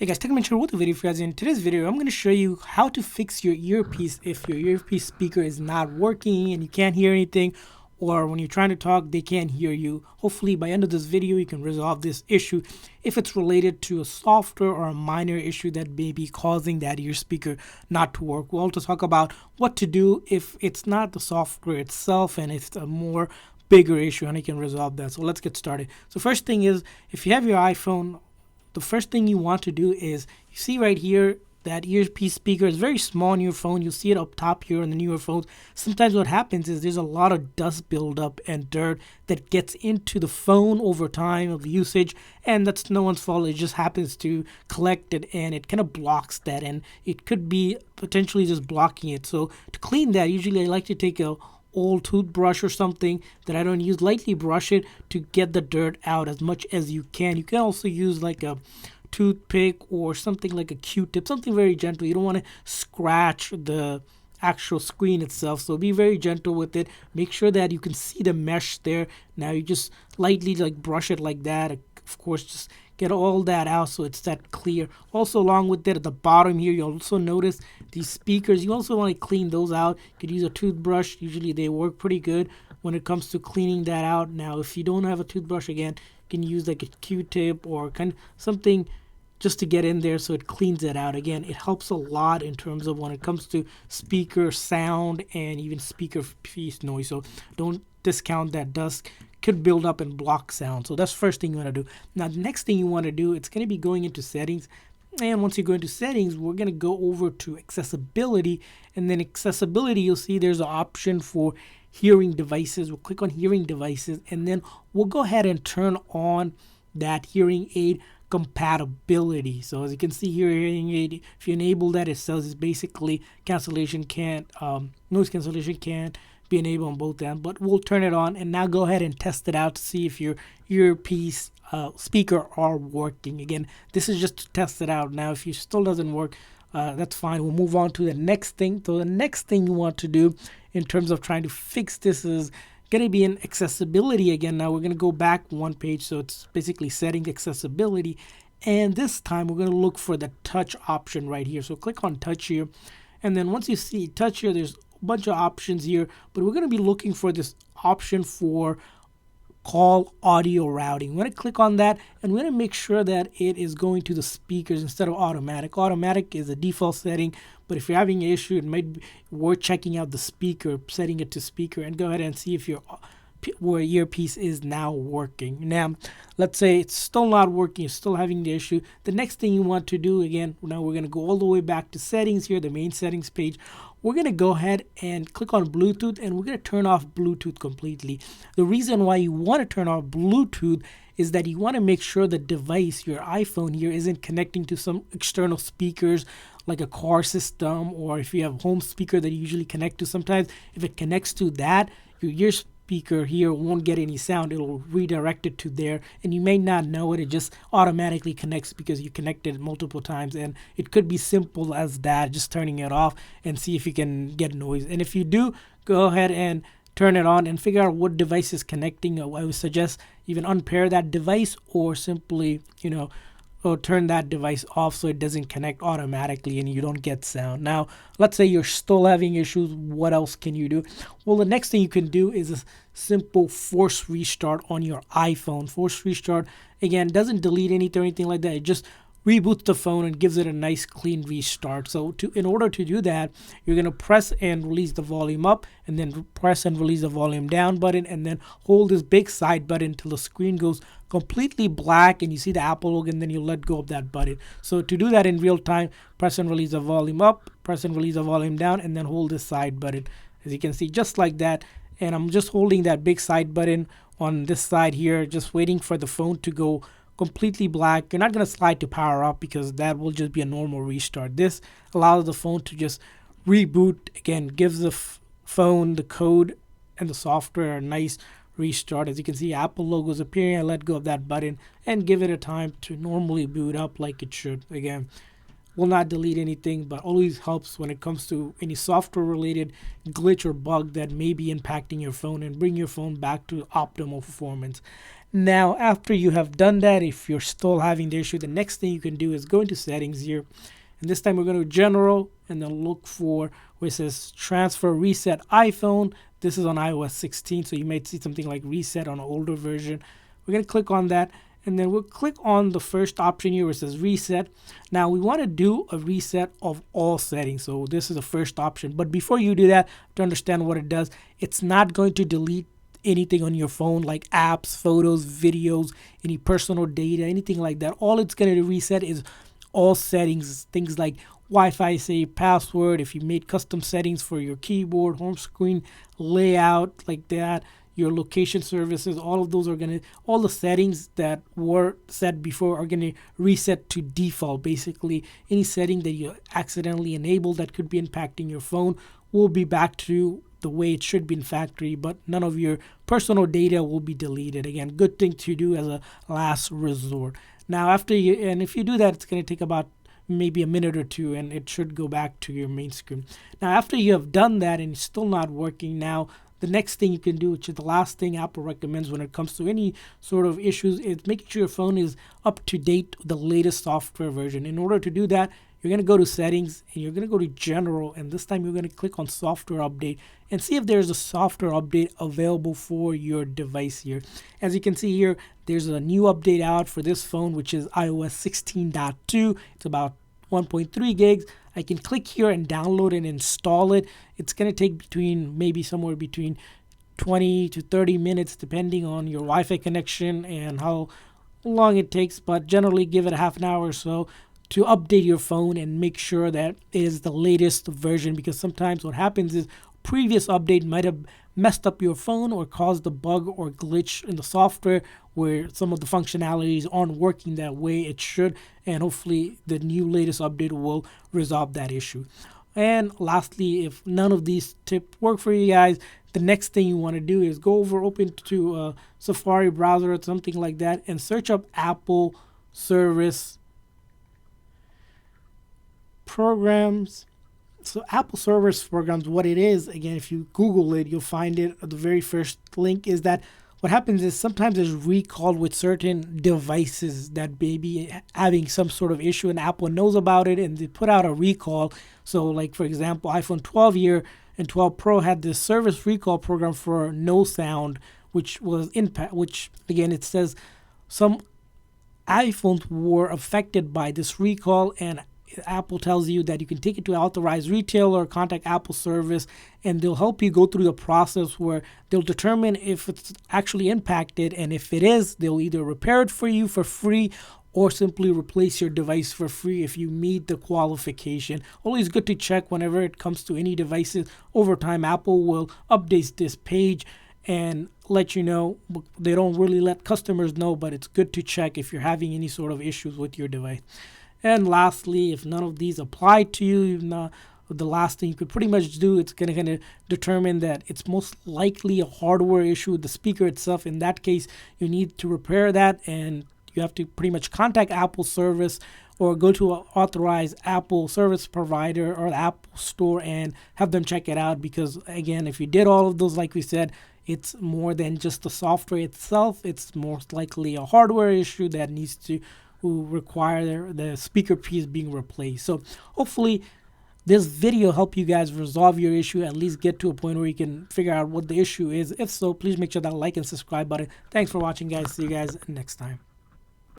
Hey guys, TechMentor with a video for you guys. In today's video, I'm going to show you how to fix your earpiece if your earpiece speaker is not working and you can't hear anything, or when you're trying to talk, they can't hear you. Hopefully, by the end of this video, you can resolve this issue if it's related to a software or a minor issue that may be causing that ear speaker not to work. We'll also talk about what to do if it's not the software itself and it's a more bigger issue, and you can resolve that. So let's get started. So first thing is, if you have your iPhone, the first thing you want to do is, you see right here, that earpiece speaker is very small on your phone. You'll see it up top here on the newer phones. Sometimes what happens is there's a lot of dust buildup and dirt that gets into the phone over time of usage, and that's no one's fault. It just happens to collect it, and it kind of blocks that, and it could be potentially just blocking it. So to clean that, usually I like to take a old toothbrush or something that I don't use, lightly brush it to get the dirt out as much as you can. You can also use like a toothpick or something like a Q-tip, something very gentle. You don't want to scratch the actual screen itself, so be very gentle with it. Make sure that you can see the mesh there. Now you just lightly like brush it like that. Of course, just get all that out so it's that clear. Also, along with that, at the bottom here, you'll also notice these speakers. You also want to clean those out. You could use a toothbrush. Usually they work pretty good when it comes to cleaning that out. Now, if you don't have a toothbrush, again, you can use like a Q-tip or kind of something just to get in there so it cleans it out. Again, it helps a lot in terms of when it comes to speaker sound and even speaker piece noise. So don't discount that dust could build up and block sound. So that's the first thing you want to do. Now, the next thing you want to do, it's going to be going into settings. And once you go into settings, we're going to go over to accessibility. And then accessibility, you'll see there's an option for hearing devices. We'll click on hearing devices, and then we'll go ahead and turn on that hearing aid compatibility. So as you can see here, hearing aid, if you enable that, it says it's basically cancellation can't, noise cancellation can't be enabled on both ends, but we'll turn it on. And now go ahead and test it out to see if your earpiece speaker are working. Again, this is just to test it out. Now if it still doesn't work, that's fine. We'll move on to the next thing. So the next thing you want to do in terms of trying to fix this is going to be in accessibility again. Now we're going to go back one page, so it's basically setting accessibility, and this time we're going to look for the touch option right here. So click on touch here, and then once you see touch here, there's a bunch of options here, but we're going to be looking for this option for call audio routing. We're going to click on that, and we're going to make sure that it is going to the speakers instead of automatic. Automatic is a default setting, but if you're having an issue, it might be worth checking out the speaker, setting it to speaker, and go ahead and see if your earpiece is now working. Now, let's say it's still not working, you're still having the issue. The next thing you want to do, again, now we're going to go all the way back to settings here, the main settings page. We're going to go ahead and click on Bluetooth, and we're going to turn off Bluetooth completely. The reason why you want to turn off Bluetooth is that you want to make sure the device, your iPhone here, isn't connecting to some external speakers like a car system, or if you have home speaker that you usually connect to. Sometimes if it connects to that, your ear speaker here won't get any sound. It'll redirect it to there, and you may not know it. It just automatically connects because you connected it multiple times, and it could be simple as that, just turning it off and see if you can get noise. And if you do, go ahead and turn it on and figure out what device is connecting. I would suggest even unpair that device, or simply, or turn that device off so it doesn't connect automatically and you don't get sound. Now, let's say you're still having issues. What else can you do? Well, the next thing you can do is a simple force restart on your iPhone. Force restart, again, doesn't delete anything or anything like that. It just reboots the phone and gives it a nice clean restart. So in order to do that, you're going to press and release the volume up, and then press and release the volume down button, and then hold this big side button until the screen goes completely black and you see the Apple logo, and then you let go of that button. So to do that in real time, press and release the volume up, press and release the volume down, and then hold this side button, as you can see, just like that. And I'm just holding that big side button on this side here, just waiting for the phone to go completely black. You're not going to slide to power up because that will just be a normal restart. This allows the phone to just reboot. Again, gives the phone, the code, and the software a nice restart. As you can see, Apple logo is appearing. I let go of that button and give it a time to normally boot up like it should. Again, will not delete anything, but always helps when it comes to any software related glitch or bug that may be impacting your phone, and bring your phone back to optimal performance. Now, after you have done that, if you're still having the issue, the next thing you can do is go into settings here. And this time we're going to general and then look for where it says transfer reset iPhone. This is on iOS 16, so you might see something like reset on an older version. We're going to click on that, and then we'll click on the first option here where it says reset. Now we want to do a reset of all settings, so this is the first option. But before you do that, to understand what it does, it's not going to delete anything on your phone like apps, photos, videos, any personal data, anything like that. All it's going to reset is all settings, things like Wi-Fi save, password, if you made custom settings for your keyboard, home screen layout like that, your location services, all of those are going to, all the settings that were set before are going to reset to default. Basically, any setting that you accidentally enabled that could be impacting your phone will be back to the way it should be in factory, but none of your personal data will be deleted. Again, good thing to do as a last resort. Now, after you, and if you do that, it's going to take about maybe a minute or two, and it should go back to your main screen. Now, after you have done that and it's still not working, now the next thing you can do, which is the last thing Apple recommends when it comes to any sort of issues, is making sure your phone is up to date with the latest software version. In order to do that, you're going to go to settings and you're going to go to general, and this time you're going to click on software update and see if there's a software update available for your device here. As you can see here, there's a new update out for this phone, which is iOS 16.2. It's about 1.3 gigs. I can click here and download and install it. It's going to take maybe somewhere between 20 to 30 minutes depending on your Wi-Fi connection and how long it takes, but generally give it a half an hour or so to update your phone and make sure that it is the latest version, because sometimes what happens is previous update might have messed up your phone or caused a bug or glitch in the software where some of the functionalities aren't working that way it should, and hopefully the new latest update will resolve that issue. And lastly, if none of these tips work for you guys, the next thing you want to do is open to a Safari browser or something like that and search up Apple service programs. So Apple service programs, what it is, again, if you Google it, you'll find it. The very first link is that what happens is sometimes there's recall with certain devices that may be having some sort of issue, and Apple knows about it and they put out a recall. So like, for example, iPhone 12 year and 12 Pro had this service recall program for no sound, which again, it says some iPhones were affected by this recall, and Apple tells you that you can take it to an authorized retailer, contact Apple service, and they'll help you go through the process where they'll determine if it's actually impacted, and if it is, they'll either repair it for you for free or simply replace your device for free if you meet the qualification. Always good to check whenever it comes to any devices. Over time, Apple will update this page and let you know. They don't really let customers know, but it's good to check if you're having any sort of issues with your device. And lastly, if none of these apply to you, the last thing you could pretty much do, it's going to determine that it's most likely a hardware issue with the speaker itself. In that case, you need to repair that, and you have to pretty much contact Apple service or go to an authorized Apple service provider or the Apple store and have them check it out. Because again, if you did all of those, like we said, it's more than just the software itself. It's most likely a hardware issue that needs to require the speaker piece being replaced. So hopefully this video helped you guys resolve your issue, at least get to a point where you can figure out what the issue is. If so, please make sure that like and subscribe button. Thanks for watching, guys. See you guys next time.